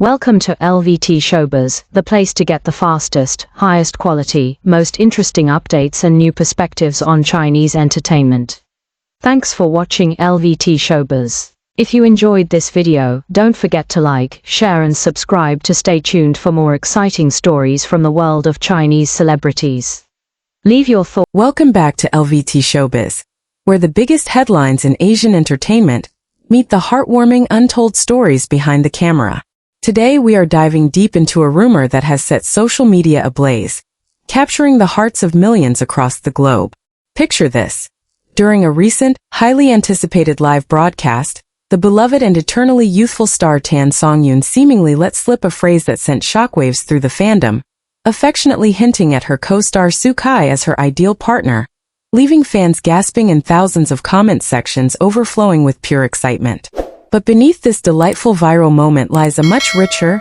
Welcome to LVT-SHOWBIZ, the place to get the fastest, highest quality, most interesting updates and new perspectives on Chinese entertainment. Thanks for watching LVT-SHOWBIZ. If you enjoyed this video, don't forget to like, share and subscribe to stay tuned for more exciting stories from the world of Chinese celebrities. Leave your thoughts. Welcome back to LVT-SHOWBIZ, where the biggest headlines in Asian entertainment meet the heartwarming untold stories behind the camera. Today we are diving deep into a rumor that has set social media ablaze, capturing the hearts of millions across the globe. Picture this. During a recent, highly anticipated live broadcast, the beloved and eternally youthful star Songyun seemingly let slip a phrase that sent shockwaves through the fandom, affectionately hinting at her co-star Kai as her ideal partner, leaving fans gasping and thousands of comment sections overflowing with pure excitement. But beneath this delightful viral moment lies a much richer,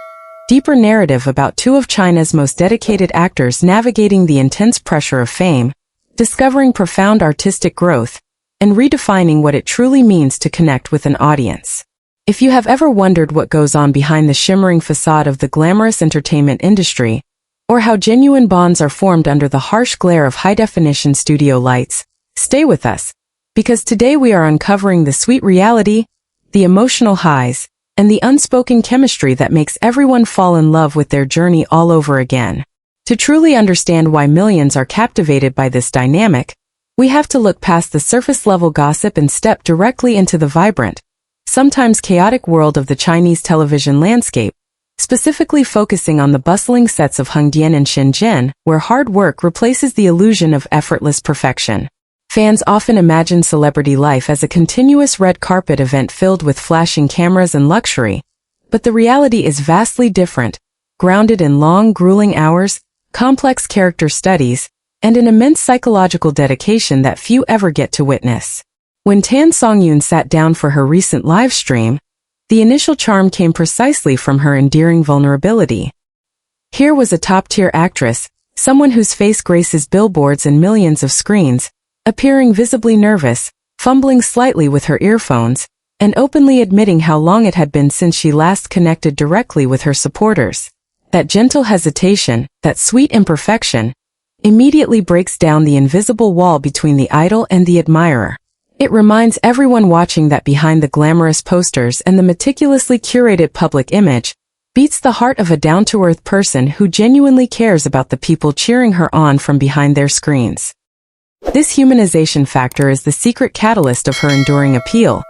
deeper narrative about two of China's most dedicated actors navigating the intense pressure of fame, discovering profound artistic growth, and redefining what it truly means to connect with an audience. If you have ever wondered what goes on behind the shimmering facade of the glamorous entertainment industry, or how genuine bonds are formed under the harsh glare of high-definition studio lights, stay with us, because today we are uncovering the sweet reality, the emotional highs, and the unspoken chemistry that makes everyone fall in love with their journey all over again. To truly understand why millions are captivated by this dynamic, we have to look past the surface-level gossip and step directly into the vibrant, sometimes chaotic world of the Chinese television landscape, specifically focusing on the bustling sets of Hongdian and Shenzhen, where hard work replaces the illusion of effortless perfection. Fans often imagine celebrity life as a continuous red carpet event filled with flashing cameras and luxury, but the reality is vastly different, grounded in long, grueling hours, complex character studies, and an immense psychological dedication that few ever get to witness. When Songyun sat down for her recent live stream, the initial charm came precisely from her endearing vulnerability. Here was a top-tier actress, someone whose face graces billboards and millions of screens, appearing visibly nervous, fumbling slightly with her earphones, and openly admitting how long it had been since she last connected directly with her supporters. That gentle hesitation, that sweet imperfection, immediately breaks down the invisible wall between the idol and the admirer. It reminds everyone watching that behind the glamorous posters and the meticulously curated public image, beats the heart of a down-to-earth person who genuinely cares about the people cheering her on from behind their screens. This humanization factor is the secret catalyst of her enduring appeal.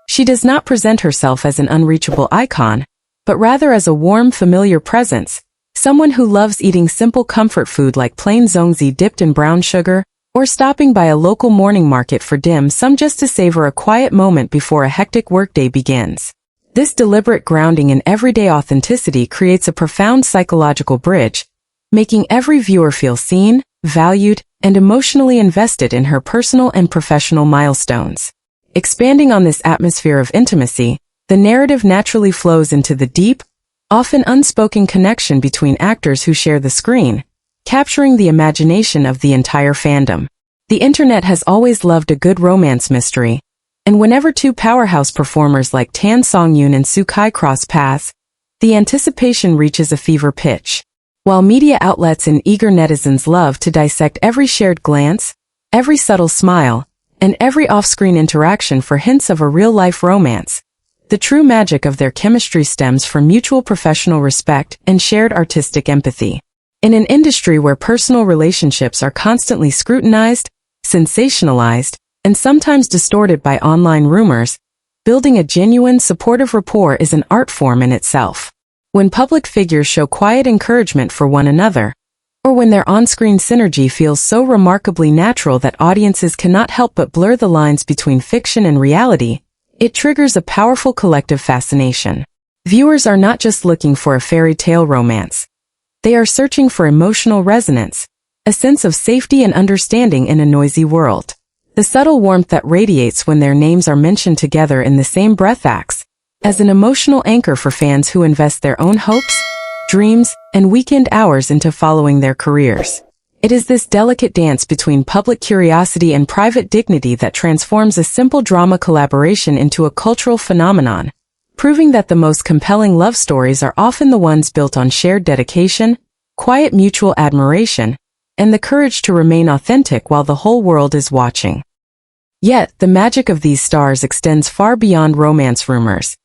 She does not present herself as an unreachable icon, but rather as a warm, familiar presence, someone who loves eating simple comfort food like plain zongzi dipped in brown sugar, or stopping by a local morning market for dim sum just to savor a quiet moment before a hectic workday begins. This deliberate grounding in everyday authenticity creates a profound psychological bridge, making every viewer feel seen, valued, and emotionally invested in her personal and professional milestones. Expanding on this atmosphere of intimacy, the narrative naturally flows into the deep, often unspoken connection between actors who share the screen, capturing the imagination of the entire fandom. The internet has always loved a good romance mystery, and whenever two powerhouse performers like Songyun and Kai cross paths, the anticipation reaches a fever pitch. While media outlets and eager netizens love to dissect every shared glance, every subtle smile, and every off-screen interaction for hints of a real-life romance, the true magic of their chemistry stems from mutual professional respect and shared artistic empathy. In an industry where personal relationships are constantly scrutinized, sensationalized, and sometimes distorted by online rumors, building a genuine, supportive rapport is an art form in itself. When public figures show quiet encouragement for one another, or when their on-screen synergy feels so remarkably natural that audiences cannot help but blur the lines between fiction and reality, it triggers a powerful collective fascination. Viewers are not just looking for a fairy tale romance. They are searching for emotional resonance, a sense of safety and understanding in a noisy world. The subtle warmth that radiates when their names are mentioned together in the same breath acts as an emotional anchor for fans who invest their own hopes, dreams, and weekend hours into following their careers. It is this delicate dance between public curiosity and private dignity that transforms a simple drama collaboration into a cultural phenomenon, proving that the most compelling love stories are often the ones built on shared dedication, quiet mutual admiration, and the courage to remain authentic while the whole world is watching. Yet, the magic of these stars extends far beyond romance rumors.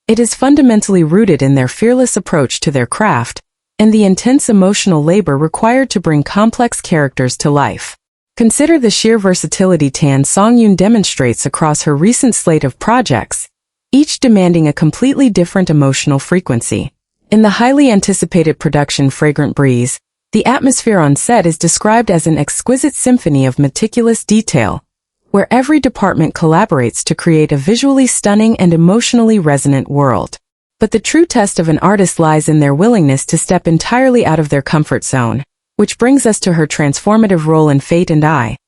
It is fundamentally rooted in their fearless approach to their craft, and the intense emotional labor required to bring complex characters to life. Consider the sheer versatility Songyun demonstrates across her recent slate of projects, each demanding a completely different emotional frequency. In the highly anticipated production Fragrant Breeze, the atmosphere on set is described as an exquisite symphony of meticulous detail, where every department collaborates to create a visually stunning and emotionally resonant world. But the true test of an artist lies in their willingness to step entirely out of their comfort zone, which brings us to her transformative role in Fate and I.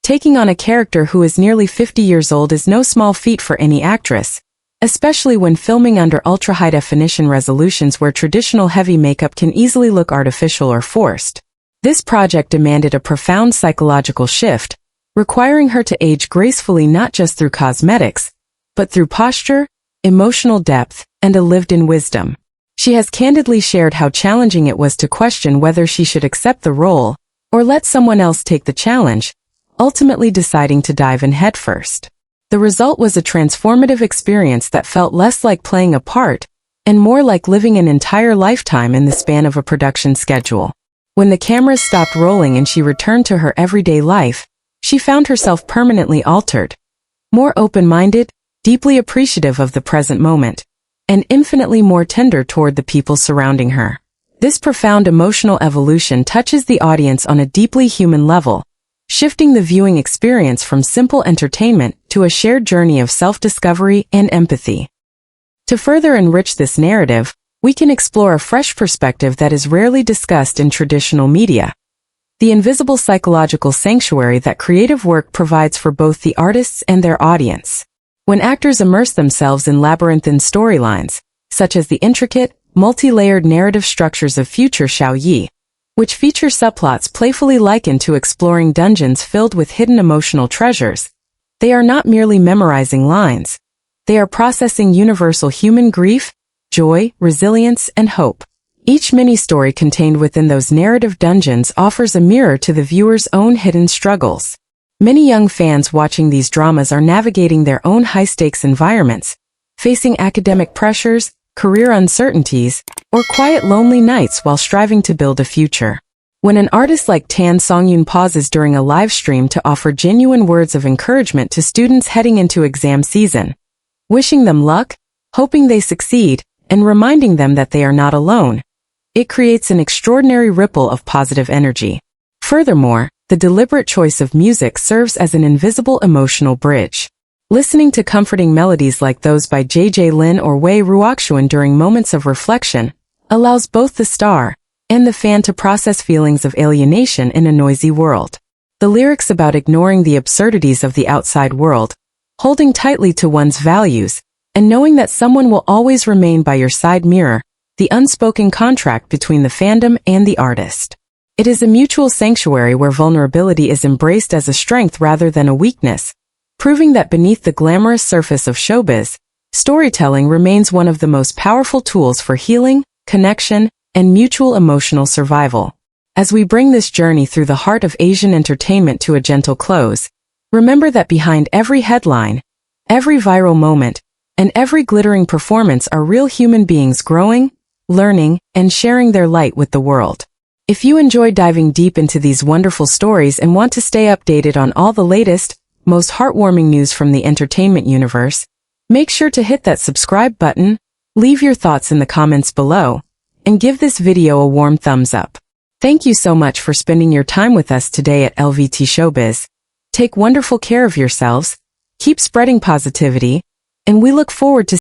Taking on a character who is nearly 50 years old is no small feat for any actress, especially when filming under ultra-high-definition resolutions where traditional heavy makeup can easily look artificial or forced. This project demanded a profound psychological shift, requiring her to age gracefully not just through cosmetics, but through posture, emotional depth, and a lived-in wisdom. She has candidly shared how challenging it was to question whether she should accept the role or let someone else take the challenge, ultimately deciding to dive in headfirst. The result was a transformative experience that felt less like playing a part and more like living an entire lifetime in the span of a production schedule. When the cameras stopped rolling and she returned to her everyday life, she found herself permanently altered, more open-minded, deeply appreciative of the present moment, and infinitely more tender toward the people surrounding her. This profound emotional evolution touches the audience on a deeply human level, shifting the viewing experience from simple entertainment to a shared journey of self-discovery and empathy. To further enrich this narrative, we can explore a fresh perspective that is rarely discussed in traditional media: the invisible psychological sanctuary that creative work provides for both the artists and their audience. When actors immerse themselves in labyrinthine storylines, such as the intricate, multi-layered narrative structures of future Xiaoyi, which feature subplots playfully likened to exploring dungeons filled with hidden emotional treasures, they are not merely memorizing lines. They are processing universal human grief, joy, resilience, and hope. Each mini-story contained within those narrative dungeons offers a mirror to the viewer's own hidden struggles. Many young fans watching these dramas are navigating their own high-stakes environments, facing academic pressures, career uncertainties, or quiet lonely nights while striving to build a future. When an artist like Songyun pauses during a live stream to offer genuine words of encouragement to students heading into exam season, wishing them luck, hoping they succeed, and reminding them that they are not alone, it creates an extraordinary ripple of positive energy. Furthermore, the deliberate choice of music serves as an invisible emotional bridge. Listening to comforting melodies like those by JJ Lin or Wei Ruoxuan during moments of reflection allows both the star and the fan to process feelings of alienation in a noisy world. The lyrics about ignoring the absurdities of the outside world, holding tightly to one's values, and knowing that someone will always remain by your side mirror the unspoken contract between the fandom and the artist. It is a mutual sanctuary where vulnerability is embraced as a strength rather than a weakness, proving that beneath the glamorous surface of showbiz, storytelling remains one of the most powerful tools for healing, connection, and mutual emotional survival. As we bring this journey through the heart of Asian entertainment to a gentle close, remember that behind every headline, every viral moment, and every glittering performance are real human beings growing, learning, and sharing their light with the world. If you enjoy diving deep into these wonderful stories and want to stay updated on all the latest, most heartwarming news from the entertainment universe, make sure to hit that subscribe button, leave your thoughts in the comments below, and give this video a warm thumbs up. Thank you so much for spending your time with us today at LVT Showbiz. Take wonderful care of yourselves, keep spreading positivity, and we look forward to